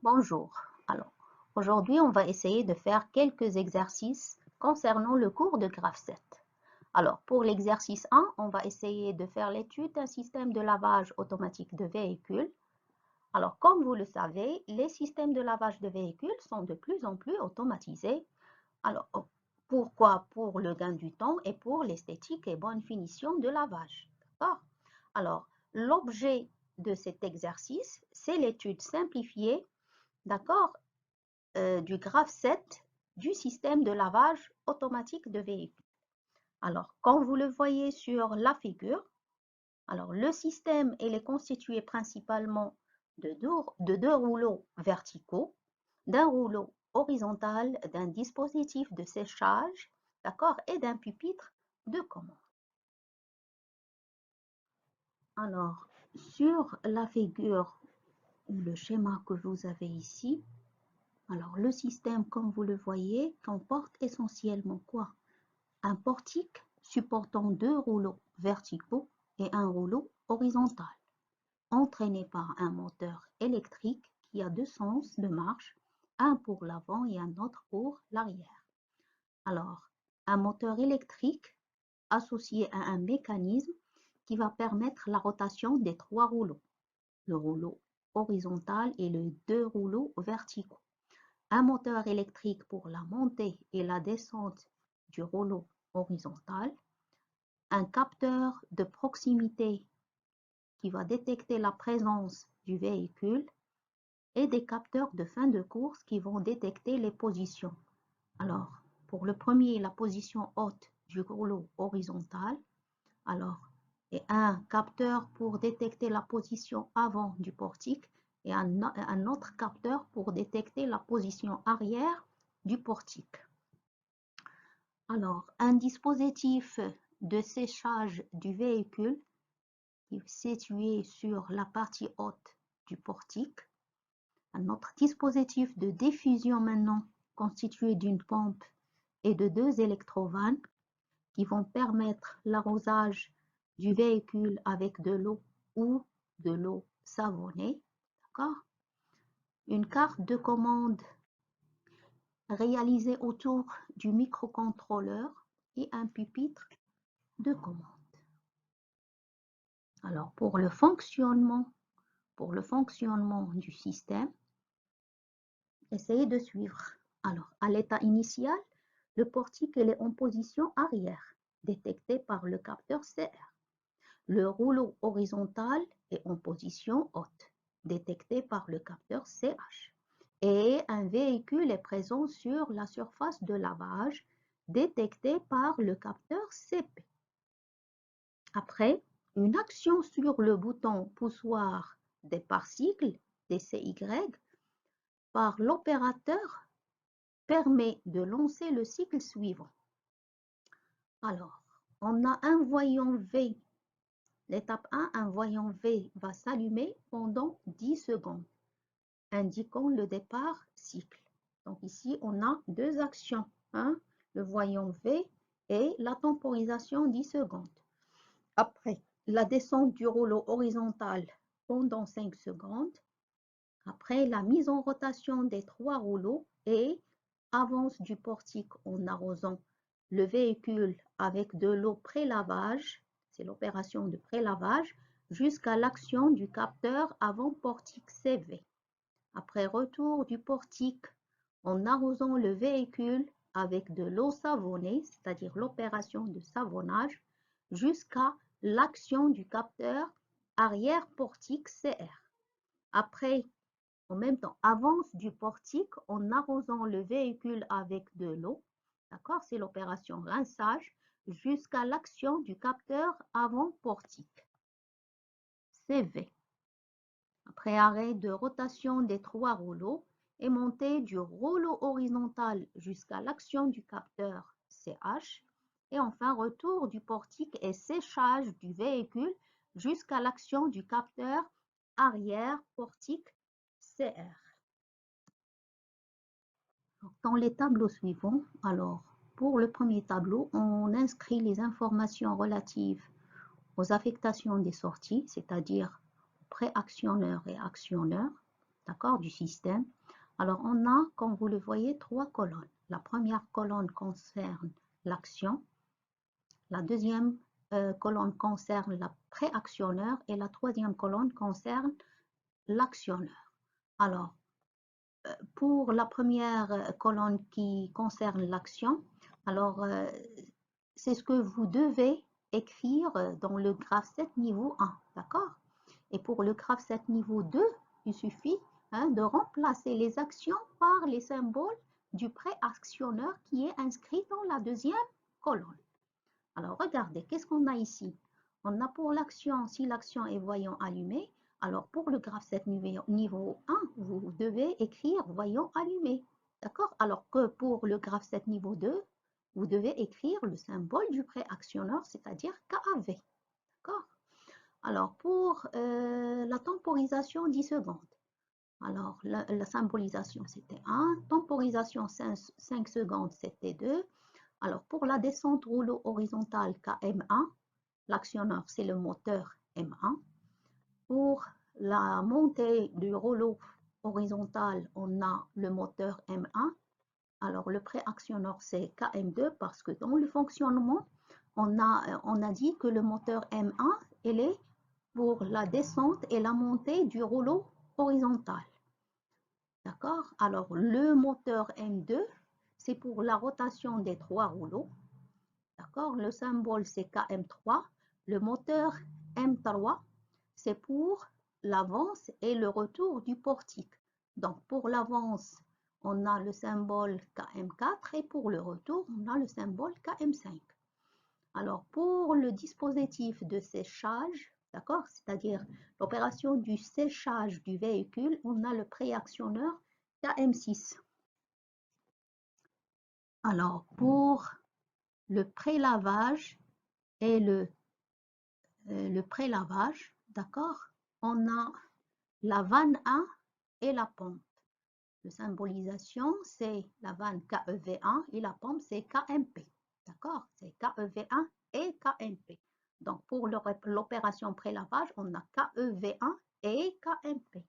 Bonjour. Alors, aujourd'hui, on va essayer de faire quelques exercices concernant le cours de graphe 7. Alors, pour l'exercice 1, on va essayer de faire l'étude d'un système de lavage automatique de véhicules. Alors, comme vous le savez, les systèmes de lavage de véhicules sont de plus en plus automatisés. Alors, pourquoi? Pour le gain du temps et pour l'esthétique et bonne finition de lavage. D'accord? Alors, l'objet de cet exercice, c'est l'étude simplifiée, d'accord, du graphe 7 du système de lavage automatique de véhicules. Alors, comme vous le voyez sur la figure, alors le système il est constitué principalement de deux rouleaux verticaux, d'un rouleau horizontal, d'un dispositif de séchage, d'accord, et d'un pupitre de commande. Alors, sur la figure ou le schéma que vous avez ici, alors le système, comme vous le voyez, comporte essentiellement quoi? Un portique supportant deux rouleaux verticaux et un rouleau horizontal, entraîné par un moteur électrique qui a deux sens de marche, un pour l'avant et un autre pour l'arrière. Alors, un moteur électrique associé à un mécanisme qui va permettre la rotation des trois rouleaux, le rouleau horizontal et les deux rouleaux verticaux. Un moteur électrique pour la montée et la descente du rouleau horizontal, un capteur de proximité qui va détecter la présence du véhicule et des capteurs de fin de course qui vont détecter les positions. Alors, pour le premier, la position haute du rouleau horizontal, alors, et un capteur pour détecter la position avant du portique et un autre capteur pour détecter la position arrière du portique. Alors, un dispositif de séchage du véhicule qui est situé sur la partie haute du portique. Un autre dispositif de diffusion maintenant constitué d'une pompe et de deux électrovannes qui vont permettre l'arrosage du véhicule avec de l'eau ou de l'eau savonnée. D'accord? Une carte de commande réalisée autour du microcontrôleur et un pupitre de commande. Alors, pour le fonctionnement du système, essayez de suivre. Alors, à l'état initial, le portique est en position arrière, détecté par le capteur CR. Le rouleau horizontal est en position haute, détecté par le capteur CH. Et un véhicule est présent sur la surface de lavage, détecté par le capteur CP. Après, une action sur le bouton poussoir départ cycle, DCY, par l'opérateur permet de lancer le cycle suivant. Alors, on a un voyant V. L'étape 1, un voyant V va s'allumer pendant 10 secondes, indiquant le départ cycle. Donc ici, on a deux actions, hein, le voyant V et la temporisation 10 secondes. Après, la descente du rouleau horizontal pendant 5 secondes. Après, la mise en rotation des trois rouleaux et avance du portique en arrosant le véhicule avec de l'eau pré-lavage, c'est l'opération de pré-lavage, jusqu'à l'action du capteur avant portique CV. Après retour du portique en arrosant le véhicule avec de l'eau savonnée, c'est-à-dire l'opération de savonnage, jusqu'à l'action du capteur arrière portique CR. Après, en même temps, avance du portique en arrosant le véhicule avec de l'eau, d'accord? C'est l'opération rinçage jusqu'à l'action du capteur avant portique, CV. Après arrêt de rotation des trois rouleaux et montée du rouleau horizontal jusqu'à l'action du capteur CH. Et enfin, retour du portique et séchage du véhicule jusqu'à l'action du capteur arrière portique CR. Dans les tableaux suivants, alors, pour le premier tableau, on inscrit les informations relatives aux affectations des sorties, c'est-à-dire préactionneur et actionneur. d'accord, du système. Alors, on a, comme vous le voyez, 3 colonnes. La première colonne concerne l'action, la deuxième colonne concerne la préactionneur et la troisième colonne concerne l'actionneur. Alors, pour la première colonne qui concerne l'action, alors c'est ce que vous devez écrire dans le graphe 7 niveau 1, d'accord? Et pour le graphe 7 niveau 2, il suffit de remplacer les actions par les symboles du préactionneur qui est inscrit dans la deuxième colonne. Alors, regardez, qu'est-ce qu'on a ici? On a pour l'action, si l'action est voyant allumé, alors pour le graphe 7 niveau 1, vous devez écrire voyant allumé. D'accord? Alors que pour le graphe 7 niveau 2, vous devez écrire le symbole du préactionneur, c'est-à-dire KAV. D'accord? Alors pour la temporisation 10 secondes. Alors la symbolisation c'était 1, temporisation 5 secondes c'était 2. Alors pour la descente rouleau horizontal KM1, l'actionneur c'est le moteur M1. Pour la montée du rouleau horizontal, on a le moteur M1. Alors le préactionneur c'est KM2 parce que dans le fonctionnement, on a dit que le moteur M1, il est pour la descente et la montée du rouleau horizontal. D'accord? Alors le moteur M2, c'est pour la rotation des 3 rouleaux. D'accord? Le symbole c'est KM3. Le moteur M3, c'est pour l'avance et le retour du portique. Donc pour l'avance, on a le symbole KM4 et pour le retour, on a le symbole KM5. Alors pour le dispositif de séchage, d'accord, c'est-à-dire l'opération du séchage du véhicule, on a le préactionneur KM6. Alors pour le prélavage et le prélavage, d'accord, on a la vanne 1 et la pompe. La symbolisation, c'est la vanne KEV1 et la pompe, c'est KMP. D'accord? C'est KEV1 et KMP. Donc, pour l'opération prélavage, on a KEV1 et KMP.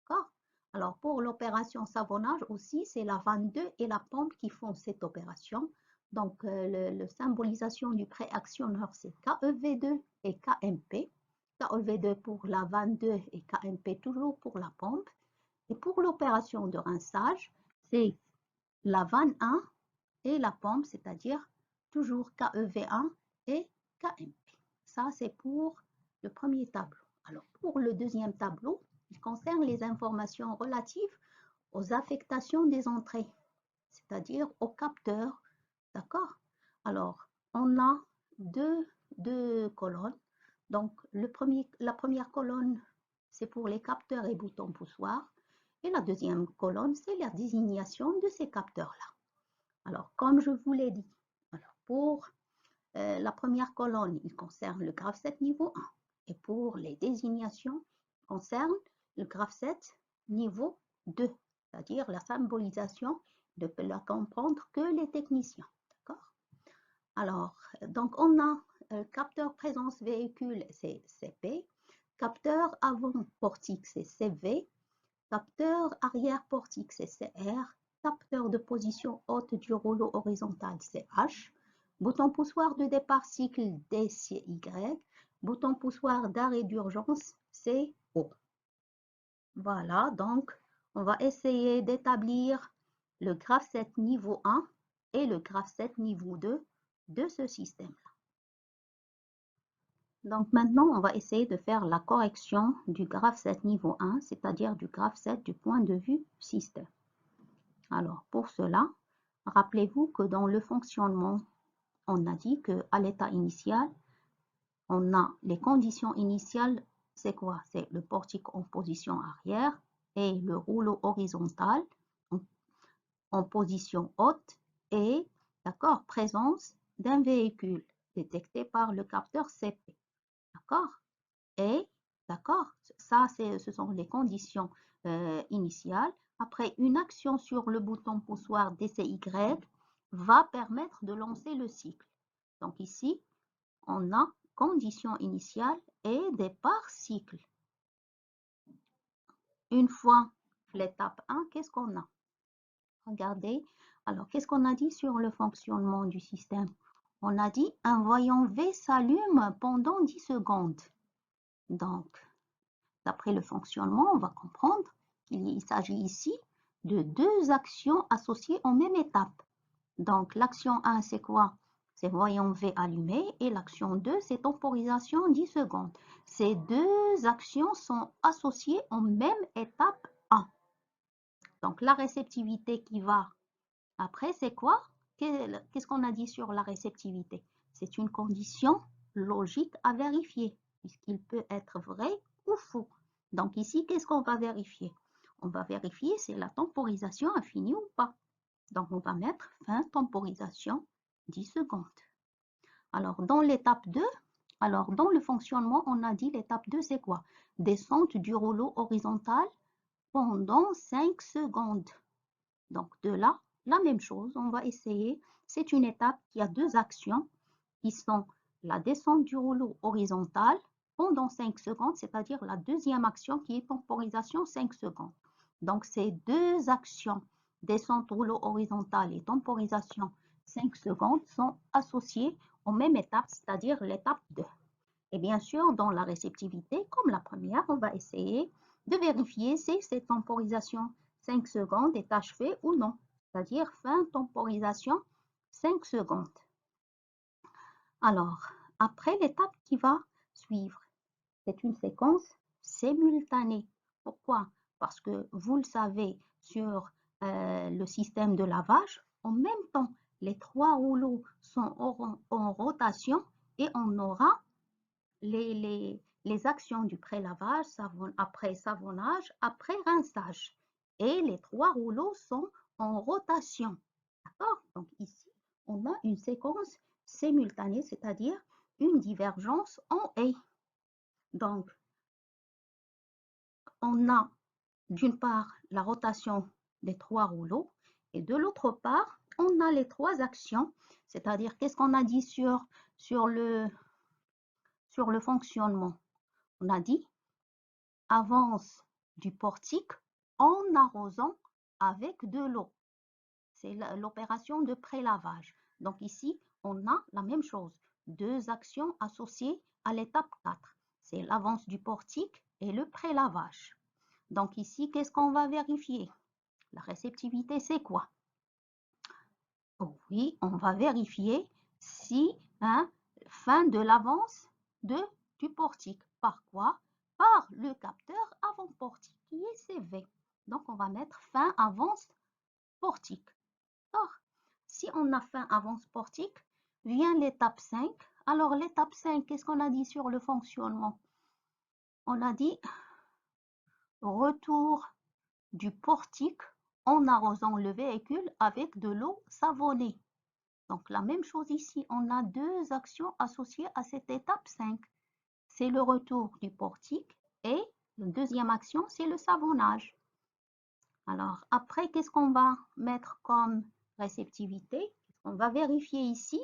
D'accord? Alors, pour l'opération savonnage aussi, c'est la vanne 2 et la pompe qui font cette opération. Donc, la symbolisation du préactionneur, c'est KEV2 et KMP. KEV2 pour la vanne 2 et KMP toujours pour la pompe. Et pour l'opération de rinçage, c'est la vanne 1 et la pompe, c'est-à-dire toujours KEV1 et KMP. Ça, c'est pour le premier tableau. Alors, pour le deuxième tableau, il concerne les informations relatives aux affectations des entrées, c'est-à-dire aux capteurs. D'accord? Alors, on a deux colonnes. Donc, la première colonne, c'est pour les capteurs et boutons poussoirs. Et la deuxième colonne, c'est la désignation de ces capteurs-là. Alors, comme je vous l'ai dit, alors pour la première colonne, il concerne le graphe 7 niveau 1. Et pour les désignations, il concerne le graphe 7 niveau 2, c'est-à-dire la symbolisation ne peut la comprendre que les techniciens. D'accord? Alors, donc on a capteur présence véhicule, c'est CP, capteur avant portique, c'est CV, capteur arrière portique, c'est CR, capteur de position haute du rouleau horizontal, c'est H, bouton poussoir de départ cycle DCY, bouton poussoir d'arrêt d'urgence, c'est O. Voilà, donc on va essayer d'établir le graphe 7 niveau 1 et le graphe 7 niveau 2 de ce système-là. Donc maintenant, on va essayer de faire la correction du graphe 7 niveau 1, c'est-à-dire du graphe 7 du point de vue système. Alors pour cela, rappelez-vous que dans le fonctionnement, on a dit qu'à l'état initial, on a les conditions initiales, c'est quoi? C'est le portique en position arrière et le rouleau horizontal en position haute et, d'accord, présence d'un véhicule détecté par le capteur CP. D'accord? Et, d'accord, ça, ce sont les conditions initiales. Après, une action sur le bouton poussoir DCY va permettre de lancer le cycle. Donc ici, on a condition initiale et départ cycle. Une fois l'étape 1, qu'est-ce qu'on a? Regardez, alors qu'est-ce qu'on a dit sur le fonctionnement du système? On a dit un voyant V s'allume pendant 10 secondes. Donc, d'après le fonctionnement, on va comprendre qu'il s'agit ici de deux actions associées en même étape. Donc, l'action 1, c'est quoi? C'est voyant V allumé et l'action 2, c'est temporisation 10 secondes. Ces deux actions sont associées en même étape 1. Donc, la réceptivité qui va après, c'est quoi? Qu'est-ce qu'on a dit sur la réceptivité? C'est une condition logique à vérifier, puisqu'il peut être vrai ou faux. Donc ici, qu'est-ce qu'on va vérifier? On va vérifier si la temporisation a fini ou pas. Donc on va mettre fin temporisation 10 secondes. Alors dans l'étape 2, alors dans le fonctionnement, on a dit l'étape 2, c'est quoi? Descente du rouleau horizontal pendant 5 secondes. Donc de là, la même chose, on va essayer. C'est une étape qui a deux actions qui sont la descente du rouleau horizontal pendant 5 secondes, c'est-à-dire la deuxième action qui est temporisation 5 secondes. Donc ces deux actions, descente rouleau horizontal et temporisation 5 secondes, sont associées aux mêmes étapes, c'est-à-dire l'étape 2. Et bien sûr, dans la réceptivité, comme la première, on va essayer de vérifier si cette temporisation 5 secondes est achevée ou non, c'est-à-dire fin temporisation 5 secondes. Alors, après l'étape qui va suivre, c'est une séquence simultanée. Pourquoi? Parce que vous le savez, sur le système de lavage, en même temps, les trois rouleaux sont en rotation et on aura les actions du pré-lavage, après savonnage, après rinçage. Et les trois rouleaux sont en rotation. D'accord? Donc ici, on a une séquence simultanée, c'est-à-dire une divergence en A. Donc, on a d'une part la rotation des trois rouleaux et de l'autre part, on a les trois actions, c'est-à-dire qu'est-ce qu'on a dit sur le fonctionnement? On a dit avance du portique en arrosant avec de l'eau. C'est l'opération de pré-lavage. Donc ici, on a la même chose. Deux actions associées à l'étape 4. C'est l'avance du portique et le pré-lavage. Donc ici, qu'est-ce qu'on va vérifier? La réceptivité, c'est quoi? Oh oui, on va vérifier si fin de l'avance du portique. Par quoi? Par le capteur avant portique qui est CV. Donc on va mettre fin avance portique. Or, si on a fin avance portique, vient l'étape 5. Alors l'étape 5, qu'est-ce qu'on a dit sur le fonctionnement? On a dit retour du portique en arrosant le véhicule avec de l'eau savonnée. Donc la même chose ici, on a deux actions associées à cette étape 5. C'est le retour du portique et la deuxième action, c'est le savonnage. Alors après, qu'est-ce qu'on va mettre comme réceptivité? On va vérifier ici,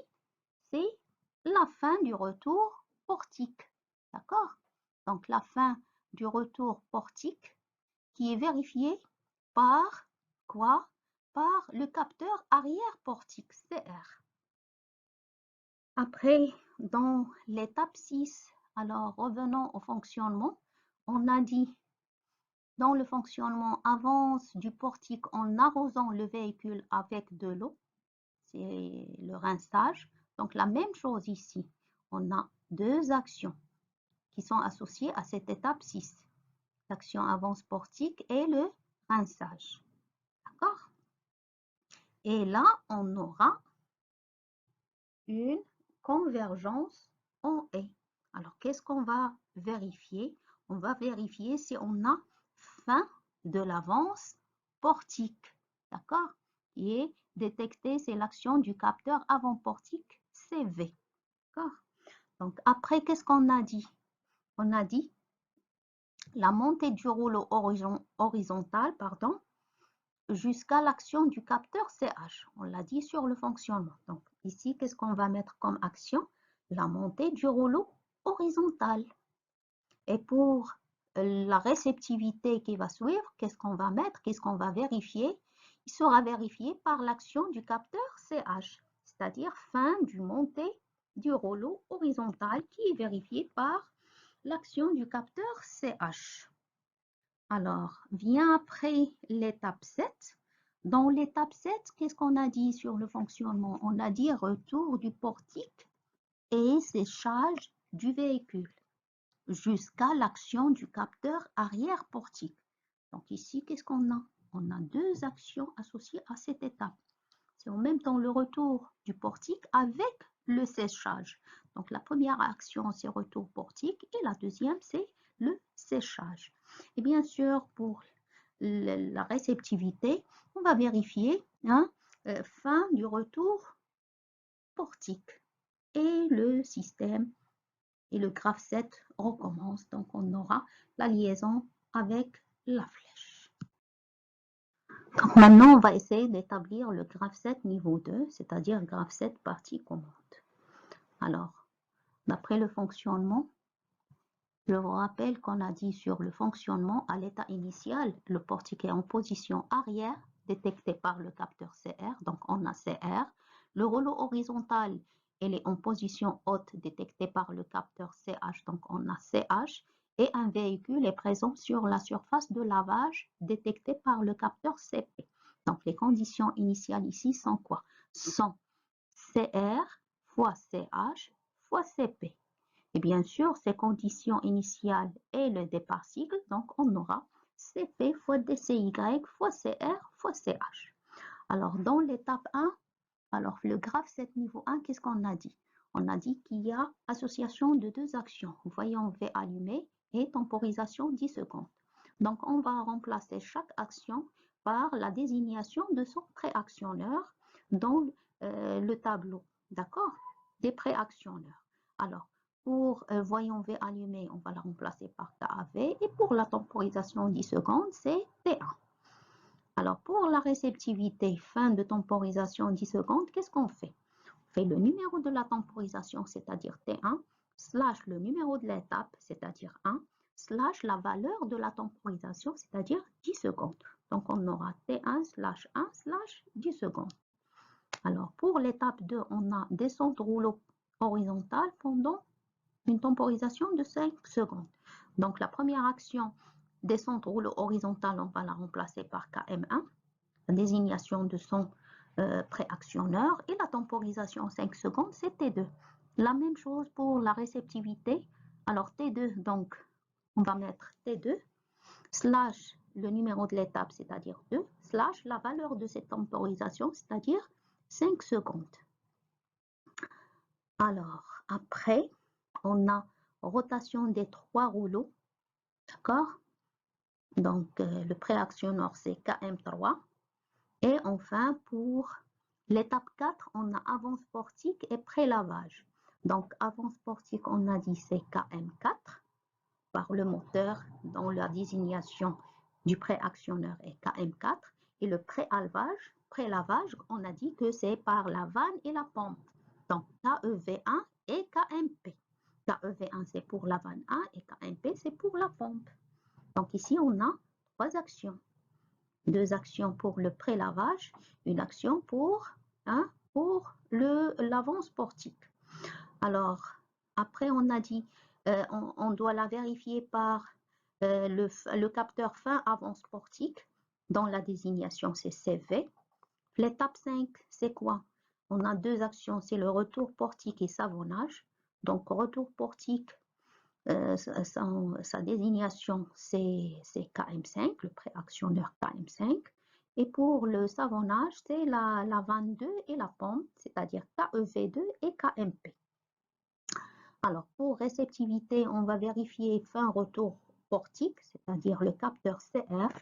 c'est la fin du retour portique. D'accord? Donc la fin du retour portique qui est vérifiée par quoi? Par le capteur arrière portique, CR. Après, dans l'étape 6, alors revenons au fonctionnement. On a dit dans le fonctionnement avance du portique en arrosant le véhicule avec de l'eau. C'est le rinçage. Donc la même chose ici. On a deux actions qui sont associées à cette étape 6. L'action avance portique et le rinçage. D'accord? Et là, on aura une convergence en E. Alors, qu'est-ce qu'on va vérifier? On va vérifier si on a fin de l'avance portique. D'accord? Qui est détecté, c'est l'action du capteur avant portique CV. D'accord? Donc, après, qu'est-ce qu'on a dit? On a dit la montée du rouleau horizontal, pardon, jusqu'à l'action du capteur CH. On l'a dit sur le fonctionnement. Donc ici, qu'est-ce qu'on va mettre comme action? La montée du rouleau horizontal. Et pour la réceptivité qui va suivre, qu'est-ce qu'on va mettre, qu'est-ce qu'on va vérifier? Il sera vérifié par l'action du capteur CH, c'est-à-dire fin du montée du rouleau horizontal qui est vérifié par l'action du capteur CH. Alors, vient après l'étape 7. Dans l'étape 7, qu'est-ce qu'on a dit sur le fonctionnement? On a dit retour du portique et séchage du véhicule jusqu'à l'action du capteur arrière portique. Donc ici, qu'est-ce qu'on a? On a deux actions associées à cette étape. C'est en même temps le retour du portique avec le séchage. Donc la première action, c'est retour portique et la deuxième, c'est le séchage. Et bien sûr, pour la réceptivité, on va vérifier fin du retour portique et le système et le graphe 7 recommence. Donc on aura la liaison avec la flèche. Donc maintenant, on va essayer d'établir le graphe 7 niveau 2, c'est-à-dire graphe 7 partie commande. Alors, d'après le fonctionnement, je vous rappelle qu'on a dit sur le fonctionnement à l'état initial, le portique est en position arrière, détecté par le capteur CR, donc on a CR. Le rouleau horizontal, il est en position haute, détecté par le capteur CH, donc on a CH. Et un véhicule est présent sur la surface de lavage, détecté par le capteur CP. Donc les conditions initiales ici sont quoi? Sont CR fois CH fois CP. Et bien sûr, ces conditions initiales et le départ cycle, donc on aura CP fois DCY fois CR fois CH. Alors, dans l'étape 1, alors le graphe 7 niveau 1, qu'est-ce qu'on a dit? On a dit qu'il y a association de deux actions, voyant V allumé et temporisation 10 secondes. Donc, on va remplacer chaque action par la désignation de son préactionneur dans le tableau, d'accord? Des préactionneurs. Alors, pour voyant V allumé, on va la remplacer par KAV et pour la temporisation 10 secondes, c'est T1. Alors, pour la réceptivité, fin de temporisation 10 secondes, qu'est-ce qu'on fait? On fait le numéro de la temporisation, c'est-à-dire T1, slash le numéro de l'étape, c'est-à-dire 1, slash la valeur de la temporisation, c'est-à-dire 10 secondes. Donc, on aura T1 slash 1 slash 10 secondes. Alors, pour l'étape 2, on a descente rouleau horizontal pendant une temporisation de 5 secondes. Donc, la première action, descente rouleau horizontal, on va la remplacer par KM1, la désignation de son préactionneur, et la temporisation 5 secondes, c'est T2. La même chose pour la réceptivité. Alors, T2, donc, on va mettre T2, slash le numéro de l'étape, c'est-à-dire 2, slash la valeur de cette temporisation, c'est-à-dire 5 secondes. Alors, après, on a rotation des trois rouleaux, d'accord? Donc, le préactionneur, c'est KM3. Et enfin, pour l'étape 4, on a avance portique et pré-lavage. Donc, avance portique, on a dit c'est KM4 par le moteur dont la désignation du préactionneur est KM4. Et le pré-lavage, on a dit que c'est par la vanne et la pompe. Donc, KEV1 et KMP. KEV1, c'est pour la vanne 1 et KMP, c'est pour la pompe. Donc, ici, on a trois actions. Deux actions pour le pré-lavage, une action pour l'avance portique. Alors, après, on a dit, on doit la vérifier par le capteur fin avance portique, dont la désignation c'est CV. L'étape 5, c'est quoi? On a deux actions, c'est le retour portique et savonnage. Donc, retour portique, sa désignation, c'est KM5, le préactionneur KM5. Et pour le savonnage, c'est la vanne 2 et la pompe, c'est-à-dire KEV2 et KMP. Alors, pour réceptivité, on va vérifier fin retour portique, c'est-à-dire le capteur CR.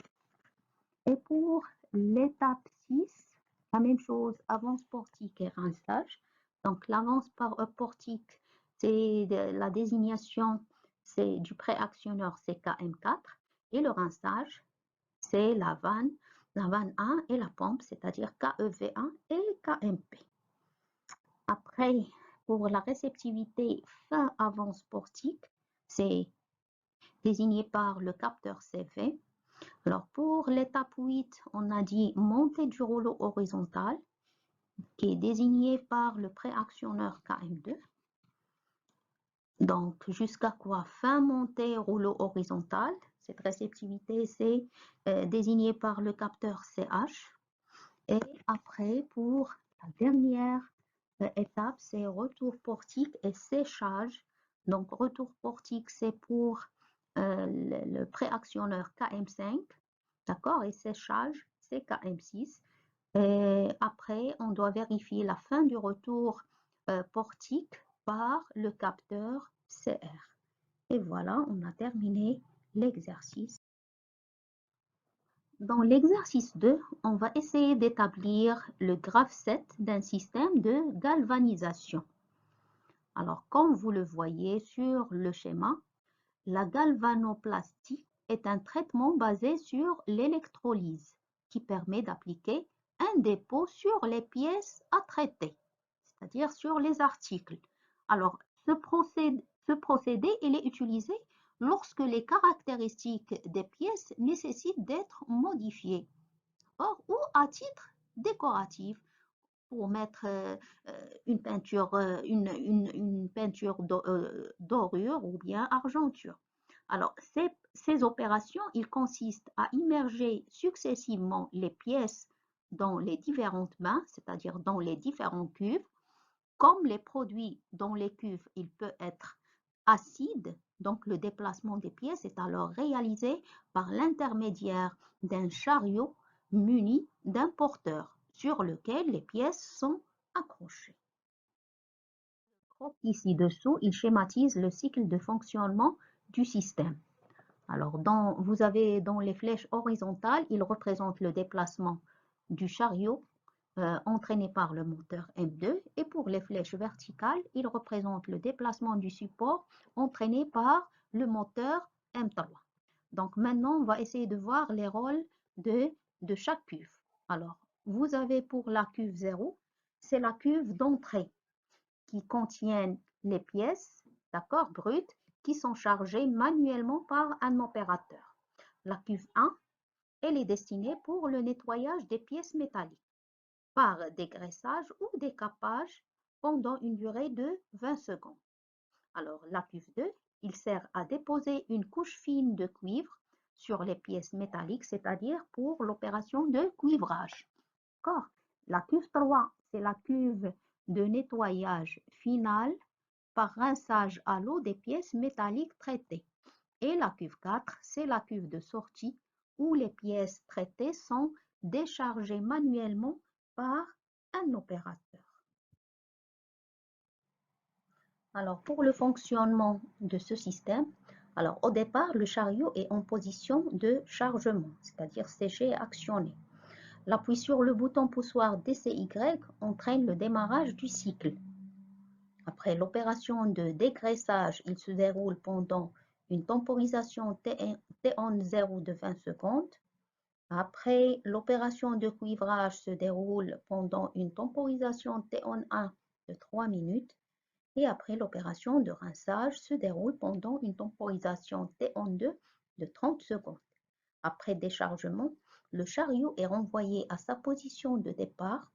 Et pour l'étape 6, la même chose, avance portique et rinçage. Donc, l'avance portique, c'est la désignation, c'est du préactionneur, c'est KM4. Et le rinçage, c'est la vanne 1 et la pompe, c'est-à-dire KEV1 et KMP. Après, pour la réceptivité fin avance portique, c'est désigné par le capteur CV. Alors, pour l'étape 8, on a dit montée du rouleau horizontal, qui est désigné par le préactionneur KM2. Donc, jusqu'à quoi? Fin montée rouleau horizontal. Cette réceptivité, c'est désigné par le capteur CH. Et après, pour la dernière étape, c'est retour portique et séchage. Donc, retour portique, c'est pour le préactionneur KM5. D'accord? Et séchage, c'est KM6. Et après, on doit vérifier la fin du retour portique par le capteur CR. Et voilà, on a terminé l'exercice. Dans l'exercice 2, on va essayer d'établir le graphe 7 d'un système de galvanisation. Alors, comme vous le voyez sur le schéma, la galvanoplastie est un traitement basé sur l'électrolyse qui permet d'appliquer un dépôt sur les pièces à traiter, c'est-à-dire sur les articles. Alors, ce procédé, il est utilisé lorsque les caractéristiques des pièces nécessitent d'être modifiées, ou à titre décoratif, pour mettre une peinture, dorure ou bien argenture. Alors, ces opérations, il consiste à immerger successivement les pièces dans les différentes mains, c'est-à-dire dans les différents cuves. Comme les produits dans les cuves, il peut être acide, donc le déplacement des pièces est alors réalisé par l'intermédiaire d'un chariot muni d'un porteur sur lequel les pièces sont accrochées. Ici dessous, il schématise le cycle de fonctionnement du système. Alors, vous avez dans les flèches horizontales, il représente le déplacement du chariot entraîné par le moteur M2, et pour les flèches verticales, il représente le déplacement du support entraîné par le moteur M3. Donc maintenant, on va essayer de voir les rôles de chaque cuve. Alors, vous avez pour la cuve 0, c'est la cuve d'entrée qui contient les pièces, d'accord, brutes, qui sont chargées manuellement par un opérateur. La cuve 1, elle est destinée pour le nettoyage des pièces métalliques par dégraissage ou décapage pendant une durée de 20 secondes. Alors, la cuve 2, il sert à déposer une couche fine de cuivre sur les pièces métalliques, c'est-à-dire pour l'opération de cuivrage. D'accord? La cuve 3, c'est la cuve de nettoyage final par rinçage à l'eau des pièces métalliques traitées. Et la cuve 4, c'est la cuve de sortie où les pièces traitées sont déchargées manuellement par un opérateur. Alors, pour le fonctionnement de ce système, alors au départ, le chariot est en position de chargement, c'est-à-dire séché et actionné. L'appui sur le bouton poussoir DCY entraîne le démarrage du cycle. Après l'opération de dégraissage, il se déroule pendant une temporisation T10 de 20 secondes. Après, l'opération de cuivrage se déroule pendant une temporisation T1 de 3 minutes. Et après, l'opération de rinçage se déroule pendant une temporisation T2 de 30 secondes. Après déchargement, le chariot est renvoyé à sa position de départ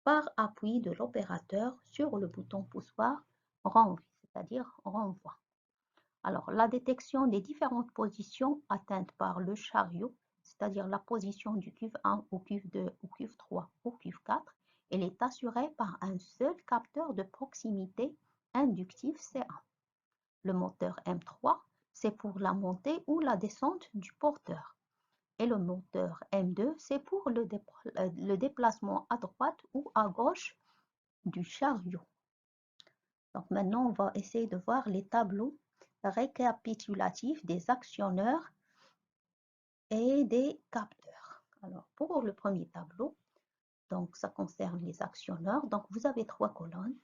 par appui de l'opérateur sur le bouton poussoir renvoie, c'est-à-dire renvoi. Alors, la détection des différentes positions atteintes par le chariot, c'est-à-dire la position du cuve 1 au cuve 2 ou cuve 3 ou cuve 4, elle est assurée par un seul capteur de proximité inductif C1. Le moteur M3, c'est pour la montée ou la descente du porteur. Et le moteur M2, c'est pour le déplacement à droite ou à gauche du chariot. Donc maintenant, on va essayer de voir les tableaux récapitulatifs des actionneurs et des capteurs. Alors, pour le premier tableau, donc ça concerne les actionneurs. Donc, vous avez 3 colonnes.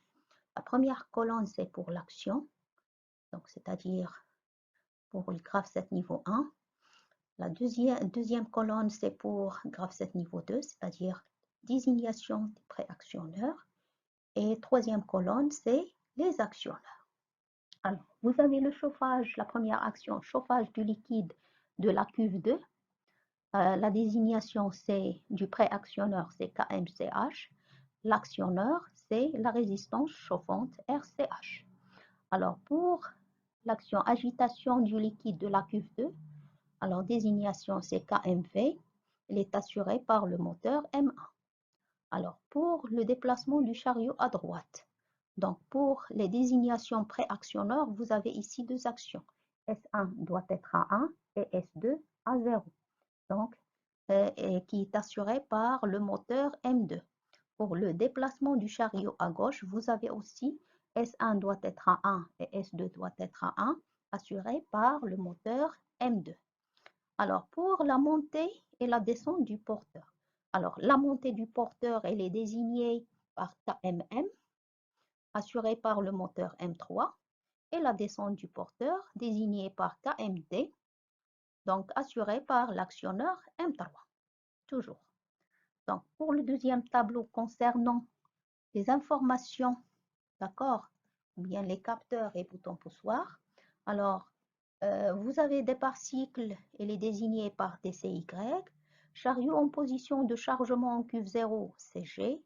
La première colonne, c'est pour l'action, donc c'est-à-dire pour le graphe 7 niveau 1. La deuxième colonne, c'est pour graphe 7 niveau 2, c'est-à-dire désignation des préactionneurs. Et troisième colonne, c'est les actionneurs. Alors, vous avez le chauffage, la première action, chauffage du liquide de la cuve 2. La désignation c'est du préactionneur, c'est KMCH. L'actionneur, c'est la résistance chauffante, RCH. Alors, pour l'action agitation du liquide de la cuve 2, alors désignation c'est KMV, elle est assurée par le moteur M1. Alors, pour le déplacement du chariot à droite, donc pour les désignations préactionneurs, vous avez ici deux actions. S1 doit être à 1 et S2 à 0. Donc, qui est assuré par le moteur M2. Pour le déplacement du chariot à gauche, vous avez aussi S1 doit être à 1 et S2 doit être à 1, assuré par le moteur M2. Alors, pour la montée et la descente du porteur. Alors, la montée du porteur, elle est désignée par KMM, assurée par le moteur M3, et la descente du porteur, désignée par KMD, donc assurée par l'actionneur M3, toujours. Donc, pour le deuxième tableau concernant les informations, d'accord, ou bien les capteurs et boutons poussoirs, alors, vous avez des particles, elle est désignée par DCY, chariot en position de chargement en cuve 0, c'est G,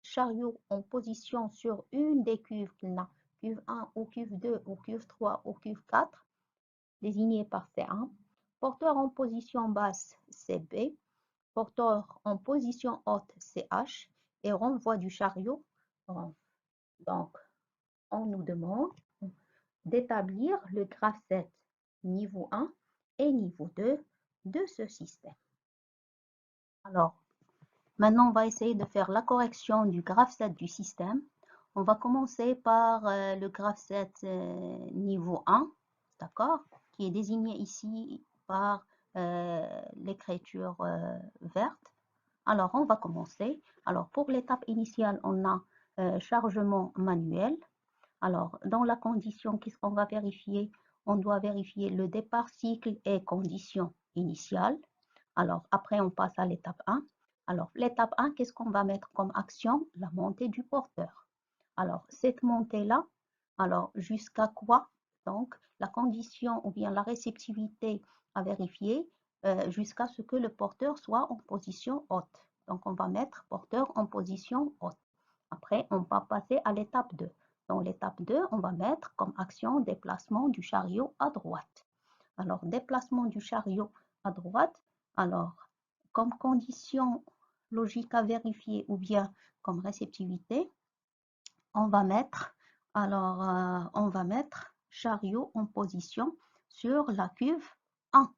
chariot en position sur une des cuves qu'il a, cuve 1 ou cuve 2 ou cuve 3 ou cuve 4, désigné par C1, porteur en position basse, c'est B, porteur en position haute, c'est H, et renvoi du chariot. Donc, on nous demande d'établir le graphe 7 niveau 1 et niveau 2 de ce système. Alors, maintenant, on va essayer de faire la correction du graphe 7 du système. On va commencer par le graphe 7 niveau 1, d'accord, qui est désigné ici par l'écriture verte. Alors, on va commencer. Alors, pour l'étape initiale, on a chargement manuel. Alors, dans la condition, qu'est-ce qu'on va vérifier? On doit vérifier le départ cycle et condition initiale. Alors, après, on passe à l'étape 1. Alors, l'étape 1, qu'est-ce qu'on va mettre comme action? La montée du porteur. Alors, cette montée-là, alors, jusqu'à quoi? Donc, la condition ou bien la réceptivité à vérifier jusqu'à ce que le porteur soit en position haute. Donc, on va mettre porteur en position haute. Après, on va passer à l'étape 2. Dans l'étape 2, on va mettre comme action déplacement du chariot à droite. Alors, déplacement du chariot à droite, alors, comme condition logique à vérifier ou bien comme réceptivité, on va mettre, on va mettre chariot en position sur la cuve 1.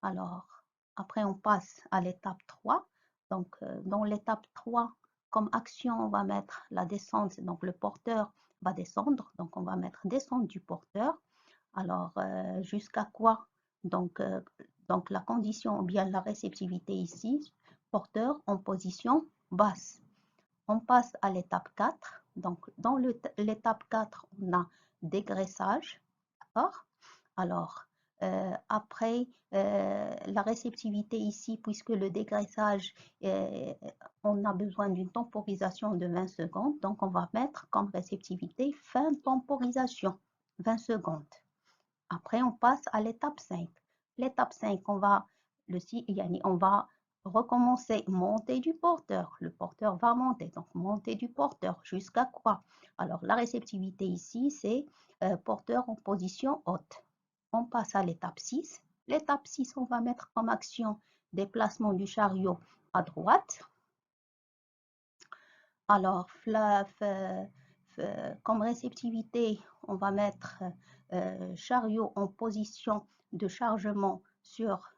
Alors, après, on passe à l'étape 3. Donc, dans l'étape 3, comme action, on va mettre la descente. Donc, le porteur va descendre. Donc, on va mettre descente du porteur. Alors, jusqu'à quoi? Donc, la condition ou bien la réceptivité ici, porteur en position basse. On passe à l'étape 4. Donc, dans l'étape 4, on a dégraissage. D'accord? Alors, après la réceptivité ici, puisque le dégraissage, on a besoin d'une temporisation de 20 secondes, donc on va mettre comme réceptivité fin temporisation, 20 secondes. Après, on passe à l'étape 5. L'étape 5, on va recommencer montée du porteur. Le porteur va monter, donc montée du porteur jusqu'à quoi? Alors, la réceptivité ici, c'est porteur en position haute. On passe à l'étape 6. L'étape 6, on va mettre comme action déplacement du chariot à droite. Alors, comme réceptivité, on va mettre chariot en position de chargement sur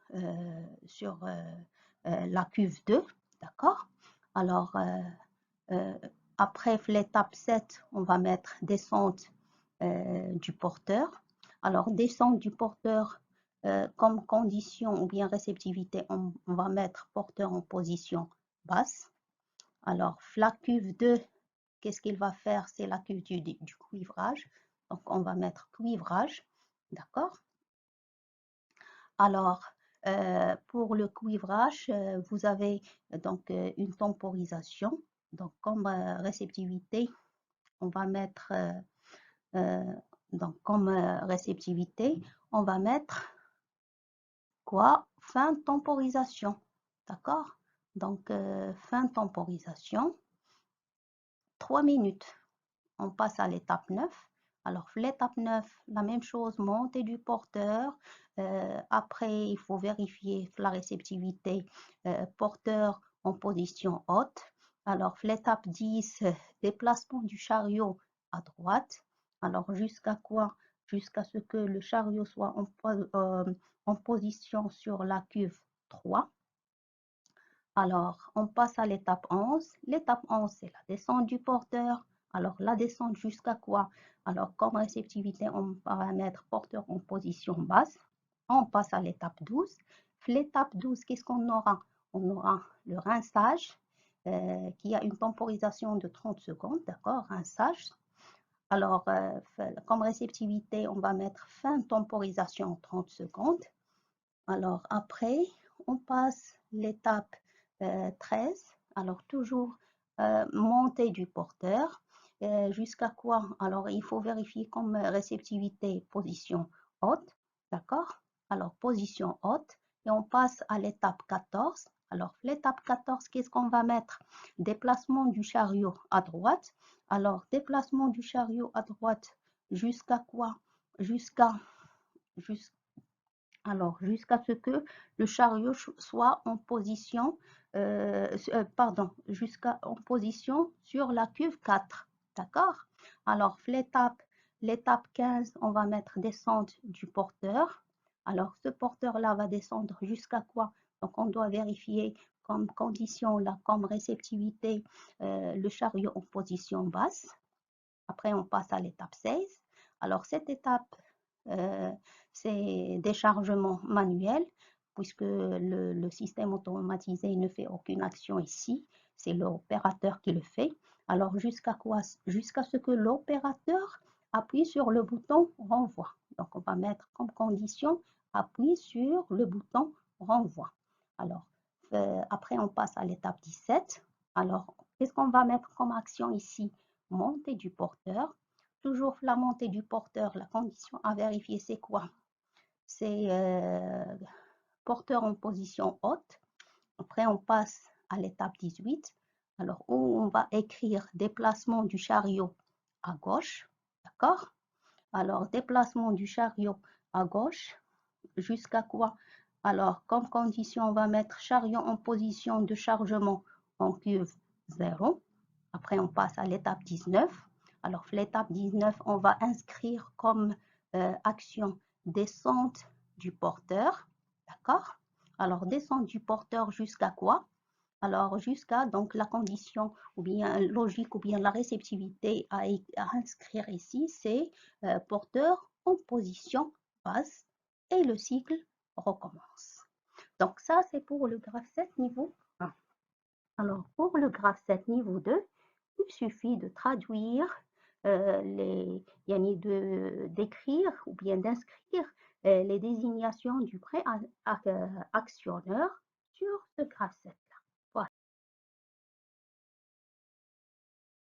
la cuve 2, d'accord? Alors, après l'étape 7, on va mettre descente du porteur. Alors, descente du porteur, comme condition ou bien réceptivité, on va mettre porteur en position basse. Alors, la cuve 2, qu'est-ce qu'il va faire? C'est la cuve du cuivrage. Donc, on va mettre cuivrage, d'accord? Alors, pour le cuivrage, vous avez donc une temporisation. Donc, comme réceptivité, on va mettre Donc, comme réceptivité, on va mettre quoi? Fin temporisation. D'accord? Donc, fin temporisation, 3 minutes. On passe à l'étape 9. Alors, l'étape 9, la même chose, montée du porteur. Après, il faut vérifier la réceptivité porteur en position haute. Alors, l'étape 10, déplacement du chariot à droite. Alors, jusqu'à quoi? Jusqu'à ce que le chariot soit en position sur la cuve 3. Alors, on passe à l'étape 11. L'étape 11, c'est la descente du porteur. Alors, la descente jusqu'à quoi? Alors, comme réceptivité, on va mettre porteur en position basse. On passe à l'étape 12. L'étape 12, qu'est-ce qu'on aura? On aura le rinçage qui a une temporisation de 30 secondes, d'accord? Rinçage. Alors, comme réceptivité, on va mettre fin temporisation 30 secondes. Alors, après, on passe l'étape 13. Alors, toujours montée du porteur. Jusqu'à quoi? Alors, il faut vérifier comme réceptivité, position haute. D'accord? Alors, position haute. Et on passe à l'étape 14. Alors, l'étape 14, qu'est-ce qu'on va mettre? Déplacement du chariot à droite. Alors, déplacement du chariot à droite jusqu'à quoi? Jusqu'à jusqu'à ce que le chariot soit en position, en position sur la cuve 4. D'accord? Alors, l'étape 15, on va mettre descente du porteur. Alors, ce porteur-là va descendre jusqu'à quoi? Donc, on doit vérifier comme condition, là, comme réceptivité, le chariot en position basse. Après, on passe à l'étape 16. Alors, cette étape, c'est déchargement manuel, puisque le système automatisé ne fait aucune action ici. C'est l'opérateur qui le fait. Alors, jusqu'à quoi? Jusqu'à ce que l'opérateur appuie sur le bouton renvoi. Donc, on va mettre comme condition, appuie sur le bouton renvoi. Alors, après, on passe à l'étape 17. Alors, qu'est-ce qu'on va mettre comme action ici? Montée du porteur. Toujours la montée du porteur, la condition à vérifier, c'est quoi? C'est porteur en position haute. Après, on passe à l'étape 18. Alors, où on va écrire déplacement du chariot à gauche. D'accord? Alors, déplacement du chariot à gauche. Jusqu'à quoi? Alors, comme condition, on va mettre chariot en position de chargement en cuve 0. Après, on passe à l'étape 19. Alors, l'étape 19, on va inscrire comme action descente du porteur. D'accord? Alors, descente du porteur jusqu'à quoi? Alors, jusqu'à donc la condition ou bien logique ou bien la réceptivité à inscrire ici, c'est porteur en position basse et le cycle recommence. Donc, ça, c'est pour le graphe 7 niveau 1. Alors, pour le graphe 7 niveau 2, il suffit de traduire d'écrire ou bien d'inscrire les désignations du pré-actionneur sur ce graphe 7.